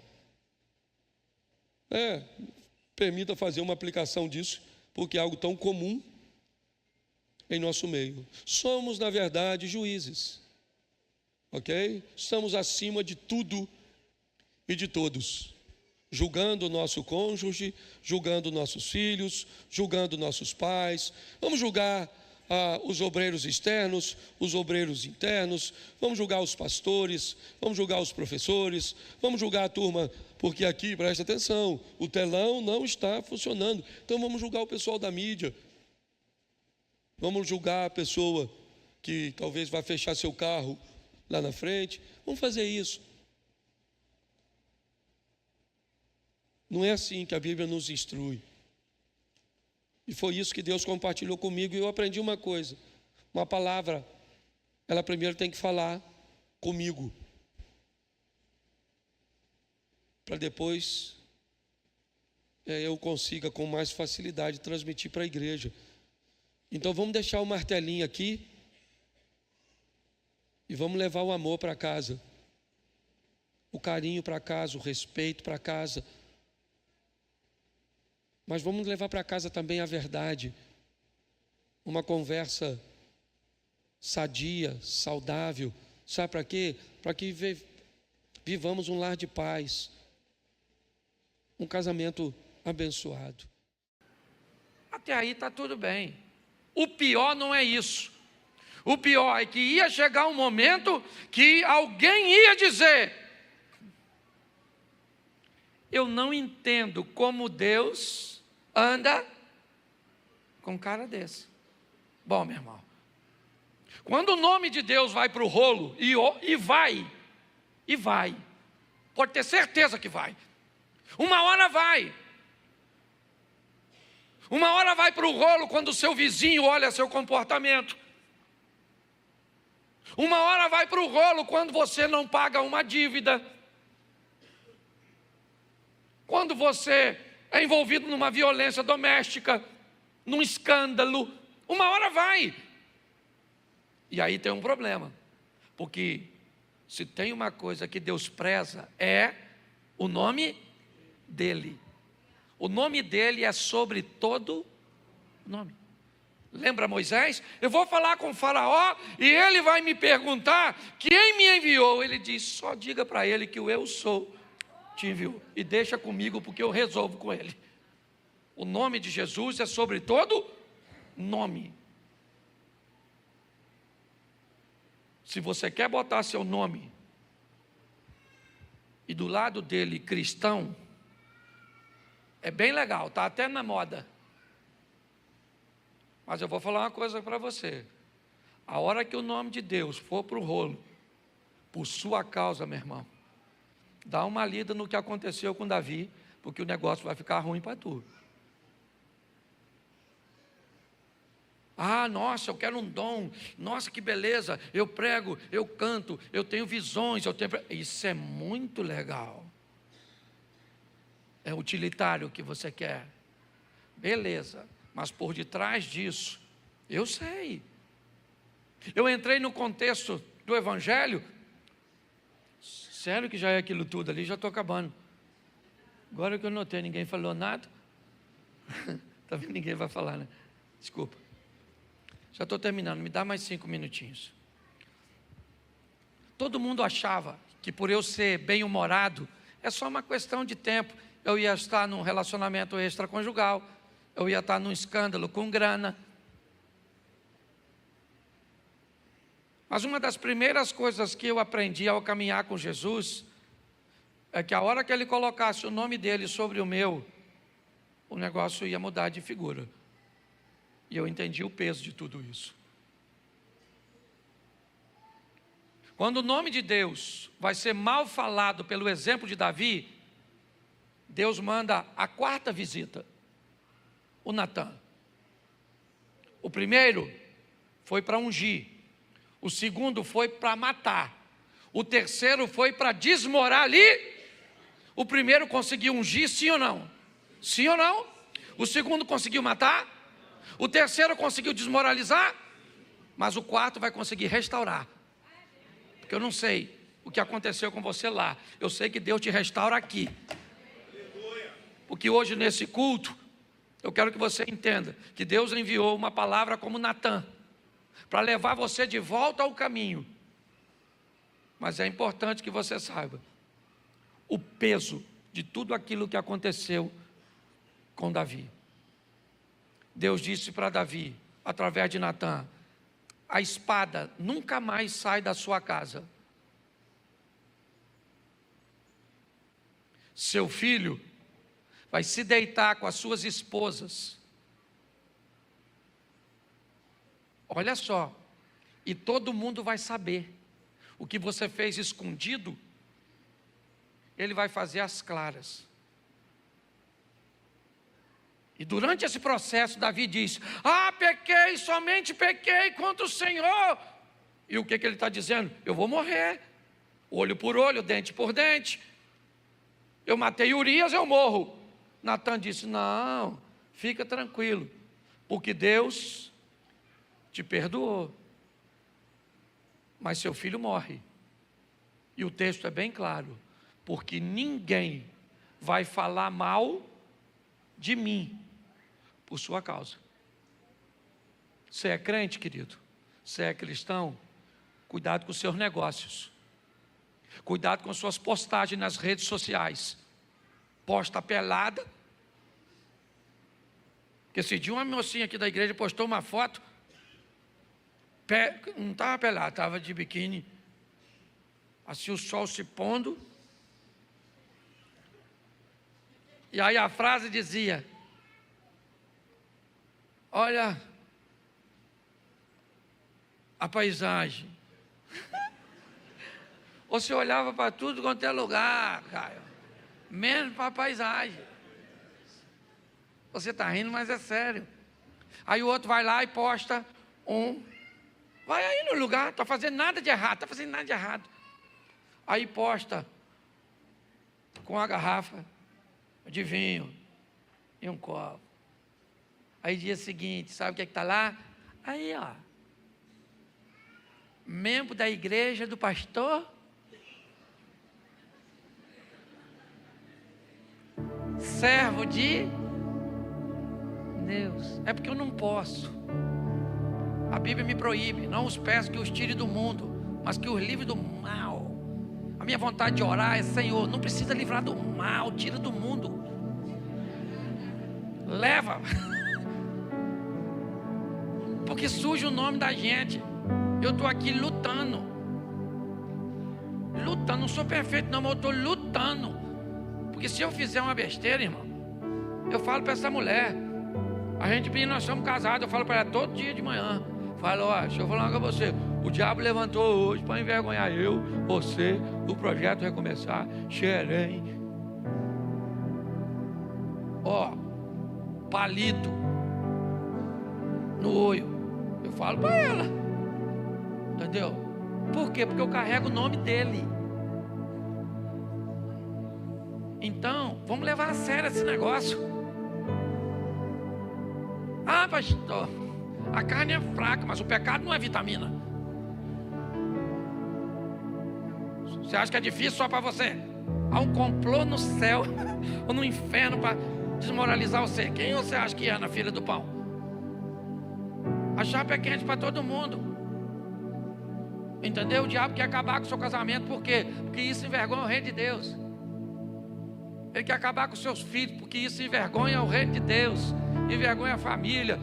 Permita fazer uma aplicação disso, porque é algo tão comum em nosso meio. Somos, na verdade, juízes. Ok? Estamos acima de tudo e de todos. Julgando o nosso cônjuge, julgando nossos filhos, julgando nossos pais. Vamos julgar os obreiros externos, os obreiros internos, vamos julgar os pastores, vamos julgar os professores, vamos julgar a turma, porque aqui, presta atenção, o telão não está funcionando, então vamos julgar o pessoal da mídia, vamos julgar a pessoa que talvez vai fechar seu carro lá na frente, vamos fazer isso. Não é assim que a Bíblia nos instrui. E foi isso que Deus compartilhou comigo, e eu aprendi uma coisa. Uma palavra, ela primeiro tem que falar comigo, para depois eu consiga com mais facilidade transmitir para a igreja. Então vamos deixar o martelinho aqui e vamos levar o amor para casa, o carinho para casa, o respeito para casa. Mas vamos levar para casa também a verdade, uma conversa sadia, saudável. Sabe para quê? Para que vivamos um lar de paz, um casamento abençoado. Até aí está tudo bem. O pior não é isso. O pior é que ia chegar um momento que alguém ia dizer: eu não entendo como Deus anda com cara desse. Bom, meu irmão, quando o nome de Deus vai para o rolo, e vai, pode ter certeza que vai. Uma hora vai para o rolo quando o seu vizinho olha seu comportamento. Uma hora vai para o rolo quando você não paga uma dívida. Quando você é envolvido numa violência doméstica, num escândalo, uma hora vai. E aí tem um problema, porque se tem uma coisa que Deus preza, é o nome dele. O nome dele é sobre todo nome. Lembra Moisés? Eu vou falar com o faraó e ele vai me perguntar quem me enviou. Ele diz: só diga para ele que o eu sou te enviou, e deixa comigo porque eu resolvo com ele. O nome de Jesus é sobre todo nome. Se você quer botar seu nome e do lado dele cristão, é bem legal, está até na moda. Mas eu vou falar uma coisa para você: a hora que o nome de Deus for para o rolo, por sua causa, meu irmão, dá uma lida no que aconteceu com Davi, porque o negócio vai ficar ruim para tu. Ah, nossa, eu quero um dom, nossa, que beleza, eu prego, eu canto, eu tenho visões, isso é muito legal. É utilitário o que você quer, beleza, mas por detrás disso, eu sei. Eu entrei no contexto do Evangelho. Sério que já é aquilo tudo ali, já estou acabando. Agora que eu notei, ninguém falou nada. Tá vendo? Ninguém vai falar, né? Desculpa. Já estou terminando, me dá mais 5 minutinhos. Todo mundo achava que por eu ser bem-humorado, é só uma questão de tempo. Eu ia estar num relacionamento extraconjugal, eu ia estar num escândalo com grana. Mas uma das primeiras coisas que eu aprendi ao caminhar com Jesus é que a hora que ele colocasse o nome dele sobre o meu, o negócio ia mudar de figura. E eu entendi o peso de tudo isso. Quando o nome de Deus vai ser mal falado pelo exemplo de Davi, Deus manda a 4ª visita, o Natan. O primeiro foi para ungir. O segundo foi para matar. O terceiro foi para desmoralizar. O primeiro conseguiu ungir, sim ou não? Sim ou não? O segundo conseguiu matar. O terceiro conseguiu desmoralizar. Mas o quarto vai conseguir restaurar. Porque eu não sei o que aconteceu com você lá. Eu sei que Deus te restaura aqui. Porque hoje nesse culto, eu quero que você entenda que Deus enviou uma palavra como Natã, para levar você de volta ao caminho. Mas é importante que você saiba o peso de tudo aquilo que aconteceu com Davi. Deus disse para Davi, através de Natã: a espada nunca mais sai da sua casa. Seu filho vai se deitar com as suas esposas. Olha só, e todo mundo vai saber. O que você fez escondido, ele vai fazer às claras. E durante esse processo, Davi diz: pequei, somente pequei contra o Senhor. E o que ele está dizendo? Eu vou morrer, olho por olho, dente por dente. Eu matei Urias, eu morro. Natã disse: não, fica tranquilo, porque Deus te perdoou, mas seu filho morre. E o texto é bem claro: porque ninguém vai falar mal de mim por sua causa. Você é crente, querido? Você é cristão? Cuidado com os seus negócios. Cuidado com suas postagens nas redes sociais. Posta pelada. Porque esse dia uma mocinha aqui da igreja postou uma foto, não estava pelada, estava de biquíni, assim o sol se pondo, e aí a frase dizia: olha a paisagem. Você olhava para tudo quanto é lugar, Caio, menos para a paisagem. Você está rindo, mas é sério. Aí o outro vai lá e posta vai aí no lugar, está fazendo nada de errado, está fazendo nada de errado. Aí posta com a garrafa de vinho e um copo. Aí dia seguinte, sabe o que está lá? Aí, ó, membro da igreja do pastor, servo de Deus. É porque eu não posso. A Bíblia me proíbe: não os peço que os tire do mundo, mas que os livre do mal. A minha vontade de orar é: Senhor, não precisa livrar do mal, tira do mundo, leva. Porque suja o nome da gente. Eu estou aqui lutando, não sou perfeito não, mas eu estou lutando. Porque se eu fizer uma besteira, irmão, eu falo para essa mulher, nós somos casados, eu falo para ela todo dia de manhã, falo: deixa eu falar com você, o diabo levantou hoje para envergonhar eu, você, o projeto Recomeçar, Xerém, palito no olho. Eu falo para ela, entendeu? Por quê? Porque eu carrego o nome dele. Então, vamos levar a sério esse negócio. Pastor, a carne é fraca, mas o pecado não é vitamina. Você acha que é difícil só para você? Há um complô no céu ou no inferno para desmoralizar você. Quem você acha que é na fila do pão? A chapa é quente para todo mundo. Entendeu? O diabo quer acabar com o seu casamento. Por quê? Porque isso envergonha o reino de Deus. Ele quer acabar com os seus filhos, porque isso envergonha o reino de Deus, envergonha a família.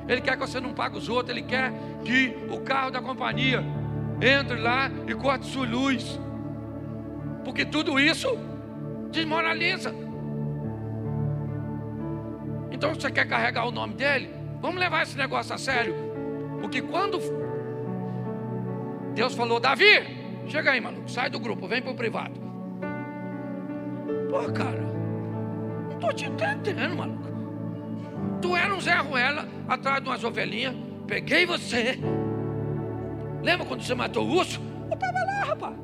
Ele quer que você não pague os outros. Ele quer que o carro da companhia entre lá e corte sua luz, porque tudo isso desmoraliza. Então, se você quer carregar o nome dele, vamos levar esse negócio a sério. Porque quando Deus falou: Davi, chega aí, maluco, sai do grupo, vem para o privado. Pô, cara, não estou te entendendo, maluco. Tu era um Zé Ruela atrás de umas ovelhinhas. Peguei você. Lembra quando você matou o urso? Eu estava lá, rapaz.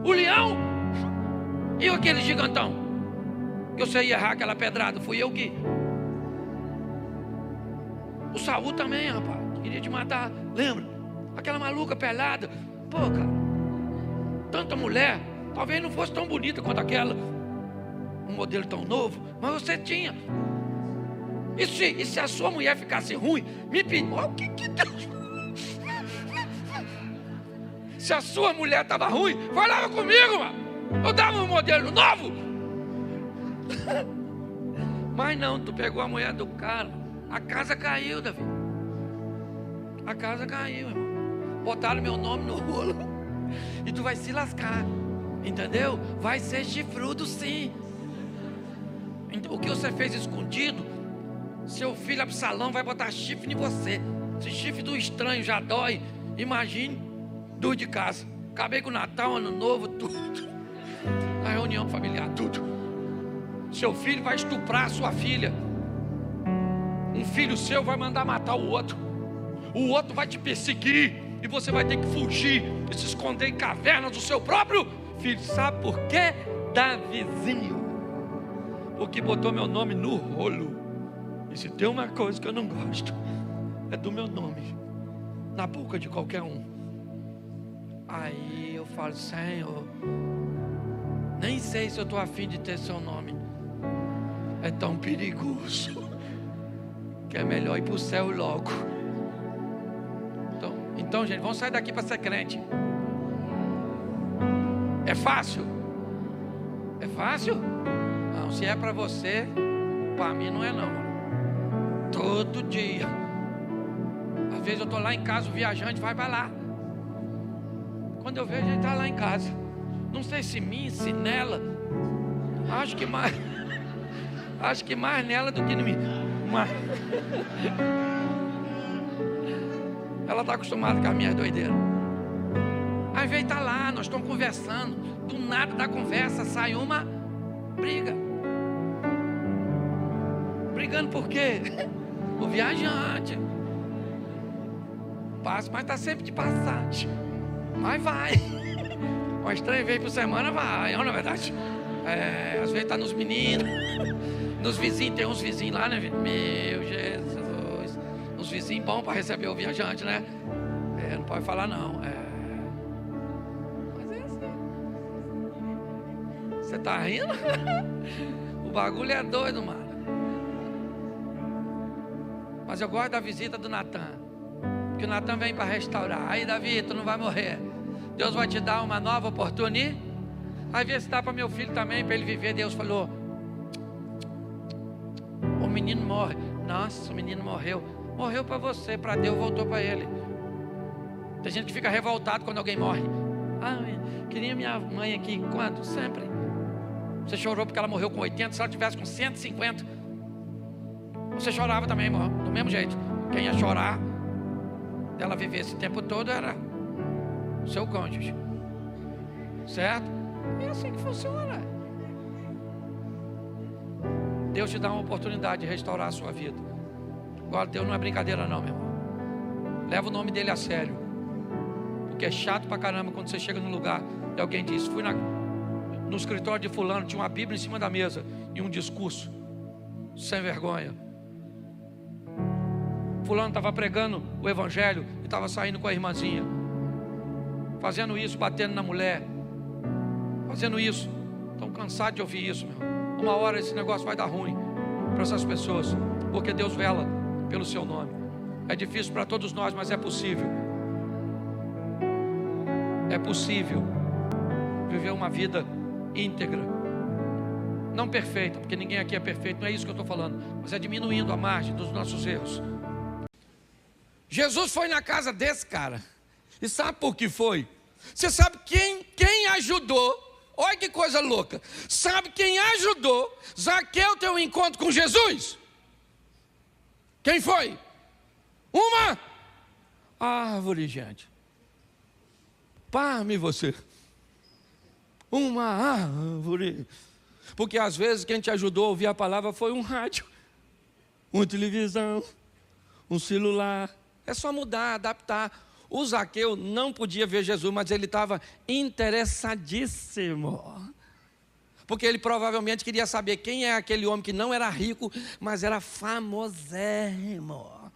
O leão. E aquele gigantão? Que você ia errar aquela pedrada. Fui eu que. O Saul também, rapaz. Queria te matar. Lembra? Aquela maluca pelada. Pô, cara. Tanta mulher. Talvez não fosse tão bonita quanto aquela. Um modelo tão novo. Mas você tinha. E se a sua mulher ficasse ruim, me pediu. O que Deus. Se a sua mulher estava ruim, falava comigo, mano. Eu dava um modelo novo. Mas não, tu pegou a mulher do cara. A casa caiu, Davi. A casa caiu, irmão. Botaram meu nome no rolo. E tu vai se lascar. Entendeu? Vai ser chifrudo, sim. O que você fez escondido, seu filho Absalão vai botar chifre em você. Esse chifre do estranho já dói. Imagine, dor de casa. Acabei com o Natal, Ano Novo, tudo. A reunião familiar, tudo. Seu filho vai estuprar a sua filha. Um filho seu vai mandar matar o outro. O outro vai te perseguir. E você vai ter que fugir e se esconder em cavernas do seu próprio filho. Sabe por quê? Davizinho. Porque botou meu nome no rolo. E se tem uma coisa que eu não gosto, é do meu nome na boca de qualquer um. Aí eu falo, Senhor, nem sei se eu estou afim de ter seu nome. É tão perigoso que é melhor ir para o céu logo. Então, gente, vamos sair daqui para ser crente. É fácil? É fácil? Não, se é para você, para mim não é não. Todo dia. Às vezes eu estou lá em casa, o viajante vai lá. Quando eu vejo, ele está lá em casa. Não sei se mim, se nela. Acho que mais nela do que em mim. Mas ela está acostumada com as minhas doideiras. Às vezes está lá, nós estamos conversando. Do nada da conversa sai uma briga. Brigando por quê? O viajante. Passa, mas está sempre de passagem. Mas vai. Umas 3 vezes por semana vai, não é verdade? Às vezes está nos meninos, nos vizinhos, tem uns vizinhos lá, né? Meu Jesus. Uns vizinhos bons para receber o viajante, né? Não pode falar não. Mas é assim. Você está rindo? O bagulho é doido, mano. Mas eu gosto da visita do Natan. Porque o Natan vem para restaurar. Aí, Davi, tu não vai morrer. Deus vai te dar uma nova oportunidade. Aí vê se dá para meu filho também, para ele viver. Deus falou: o menino morre. Nossa, o menino morreu. Morreu para você, para Deus voltou para ele. Tem gente que fica revoltado quando alguém morre. Queria minha mãe aqui. Quando? Sempre. Você chorou porque ela morreu com 80. Se ela tivesse com 150, você chorava também, irmão. Do mesmo jeito. Quem ia chorar dela viver esse tempo todo era o seu cônjuge. Certo? É assim que funciona. Deus te dá uma oportunidade de restaurar a sua vida. Agora, Deus não é brincadeira não, meu irmão. Leva o nome dele a sério. Porque é chato pra caramba quando você chega num lugar e alguém diz: fui no escritório de fulano, tinha uma Bíblia em cima da mesa e um discurso sem vergonha. Fulano estava pregando o evangelho e estava saindo com a irmãzinha, fazendo isso, batendo na mulher, fazendo isso. Estão cansados de ouvir isso, meu. Uma hora esse negócio vai dar ruim para essas pessoas, porque Deus vela pelo seu nome. É difícil para todos nós, mas é possível. É possível viver uma vida íntegra, não perfeita, porque ninguém aqui é perfeito, não é isso que eu estou falando, mas é diminuindo a margem dos nossos erros. Jesus foi na casa desse cara. E sabe por que foi? Você sabe quem ajudou? Olha que coisa louca. Sabe quem ajudou Zaqueu ter um encontro com Jesus? Quem foi? Uma árvore, gente. Pasme você. Uma árvore. Porque às vezes quem te ajudou a ouvir a palavra foi um rádio, uma televisão, um celular. É só mudar, adaptar. O Zaqueu não podia ver Jesus, mas ele estava interessadíssimo. Porque ele provavelmente queria saber quem é aquele homem que não era rico, mas era famosérrimo.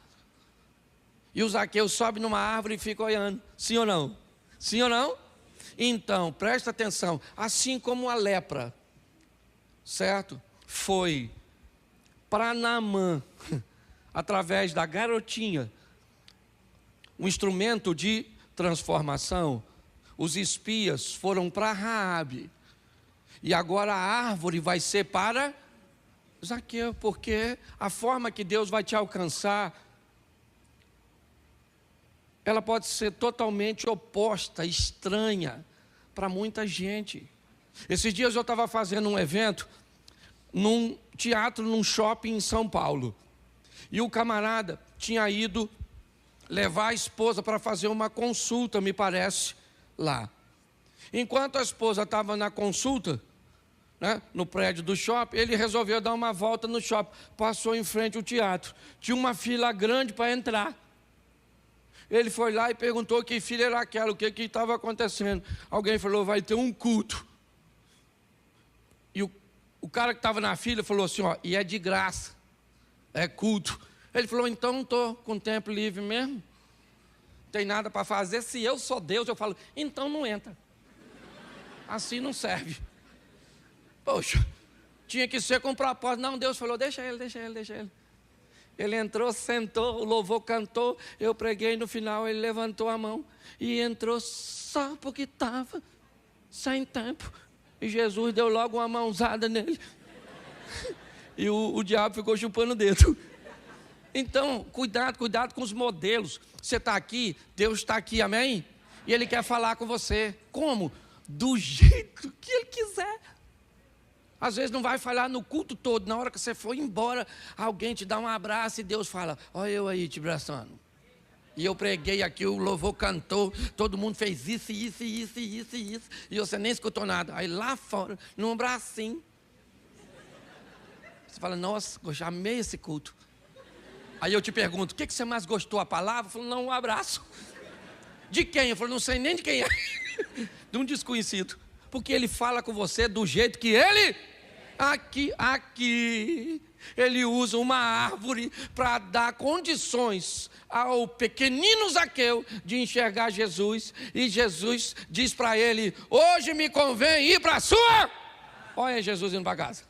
E o Zaqueu sobe numa árvore e fica olhando. Sim ou não? Sim ou não? Então, presta atenção. Assim como a lepra, certo? Foi para Naamã, através da garotinha, um instrumento de transformação. Os espias foram para Raabe. E agora a árvore vai ser para Zaqueu, porque a forma que Deus vai te alcançar, ela pode ser totalmente oposta, estranha para muita gente. Esses dias eu estava fazendo um evento num teatro, num shopping em São Paulo. E o camarada tinha ido levar a esposa para fazer uma consulta, me parece, lá. Enquanto a esposa estava na consulta, né, no prédio do shopping, ele resolveu dar uma volta no shopping. Passou em frente ao teatro. Tinha uma fila grande para entrar. Ele foi lá e perguntou que filha era aquela, o que estava acontecendo. Alguém falou, vai ter um culto. E o cara que estava na fila falou assim, ó, e é de graça, é culto. Ele falou, então não estou com tempo livre mesmo, não tem nada para fazer. Se eu sou Deus, eu falo, então não entra. Assim não serve. Poxa, tinha que ser com propósito. Não, Deus falou, deixa ele. Ele entrou, sentou, o louvor cantou, eu preguei, no final ele levantou a mão e entrou só porque estava sem tempo. E Jesus deu logo uma mãozada nele. E o diabo ficou chupando o dedo. Então, cuidado com os modelos. Você está aqui, Deus está aqui, amém? E Ele quer falar com você. Como? Do jeito que Ele quiser. Às vezes não vai falar no culto todo. Na hora que você for embora, alguém te dá um abraço e Deus fala, olha eu aí te abraçando. E eu preguei aqui, o louvor cantou, todo mundo fez isso. E você nem escutou nada. Aí lá fora, num bracinho, você fala, nossa, eu já amei esse culto. Aí eu te pergunto, o que você mais gostou, a palavra? Eu falo, não, um abraço. De quem? Eu falo, não sei nem de quem é. De um desconhecido. Porque ele fala com você do jeito que ele... Aqui, ele usa uma árvore para dar condições ao pequenino Zaqueu de enxergar Jesus. E Jesus diz para ele, hoje me convém ir para a sua... Olha Jesus indo para casa.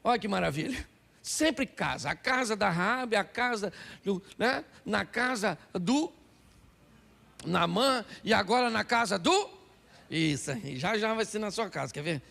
Olha que maravilha. Sempre casa. A casa da Raabe, a casa do... né? Na casa do Naamã e agora na casa do... Isso, já vai ser na sua casa, quer ver?